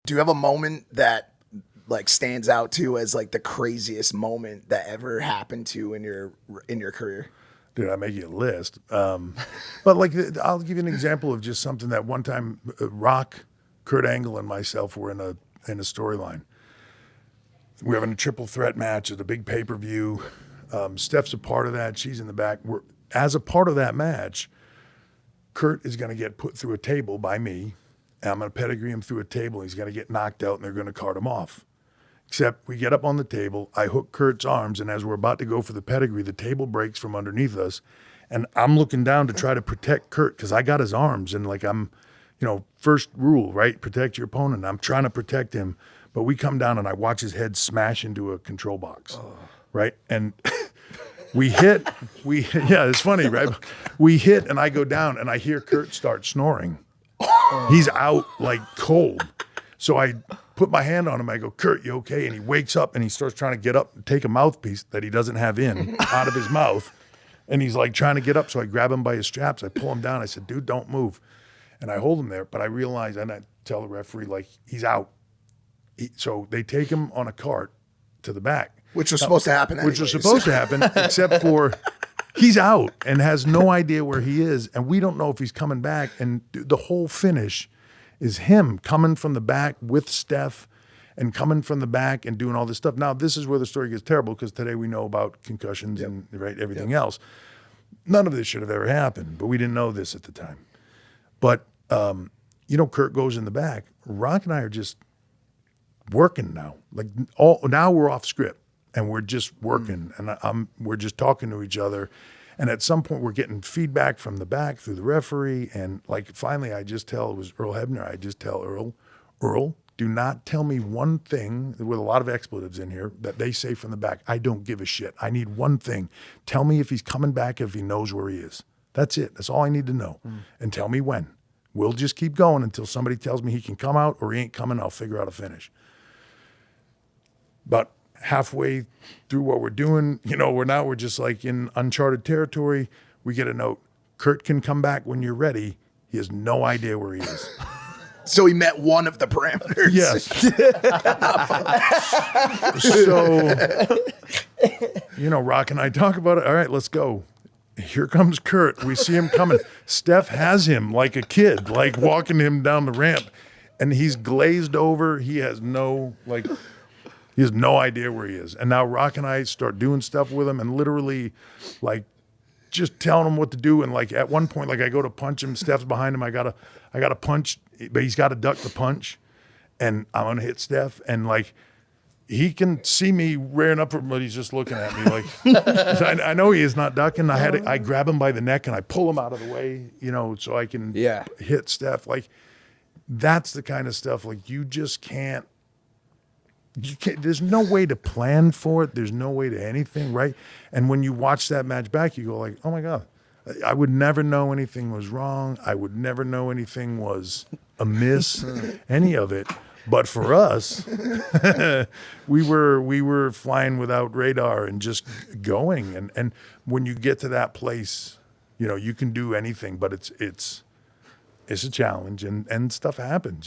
Do you have a moment that like stands out to you as like the craziest moment that ever happened to you in your career? Dude, I make you a list. But like, I'll give you an example of just something that one time Rock, Kurt Angle, and myself were in a storyline. We're having a triple threat match at a big pay-per-view. Steph's a part of that. She's in the back. As a part of that match, Kurt is going to get put through a table by me, and I'm going to pedigree him through a table. He's going to get knocked out, and they're going to cart him off. Except we get up on the table, I hook Kurt's arms, and as we're about to go for the pedigree, the table breaks from underneath us, and I'm looking down to try to protect Kurt because I got his arms, and like I'm, first rule, right? Protect your opponent. I'm trying to protect him, but we come down, and I watch his head smash into a control box, right? And yeah, it's funny, right? We hit, and I go down, and I hear Kurt start snoring. He's out like cold. So I put my hand on him. I go, Kurt, you okay? And he wakes up and he starts trying to get up and take a mouthpiece that he doesn't have in out of his mouth. And he's like trying to get up. So I grab him by his straps. I pull him down. I said, dude, don't move. And I hold him there. But I realize, and I tell the referee, like, he's out. So they take him on a cart to the back. Which was supposed to happen anyways. Which was supposed to happen, except for he's out and has no idea where he is. And we don't know if he's coming back. And the whole finish is him coming from the back with Steph and coming from the back and doing all this stuff. Now, this is where the story gets terrible because today we know about concussions and everything else. None of this should have ever happened, but we didn't know this at the time. But, Kurt goes in the back. Rock and I are just working now. Now we're off script and we're just working and we're just talking to each other. And at some point, we're getting feedback from the back through the referee. And finally, I just tell, it was Earl Hebner, I just tell Earl, do not tell me one thing with a lot of expletives in here that they say from the back. I don't give a shit. I need one thing. Tell me if he's coming back, if he knows where he is. That's it. That's all I need to know. And tell me when. We'll just keep going until somebody tells me he can come out or he ain't coming. I'll figure out a finish. But halfway through what we're doing, we're just like in uncharted territory. We get a note, Kurt can come back when you're ready. He has no idea where he is. So he met one of the parameters. Yes. So, Rock and I talk about it. All right, let's go. Here comes Kurt. We see him coming. Steph has him like a kid, like walking him down the ramp. And he's glazed over. He has no idea where he is. And now Rock and I start doing stuff with him and literally just telling him what to do. And at one point, I go to punch him, Steph's behind him. I gotta punch, but he's got to duck the punch. And I'm going to hit Steph. And he can see me rearing up, but he's just looking at me I know he is not ducking. I grab him by the neck and I pull him out of the way, so I can hit Steph. That's the kind of stuff you just can't. There's no way to plan for it. There's no way to anything, right? And when you watch that match back, you go oh my God, I would never know anything was wrong. I would never know anything was amiss, any of it. But for us, we were flying without radar and just going. And when you get to that place, you can do anything, but it's a challenge and stuff happens.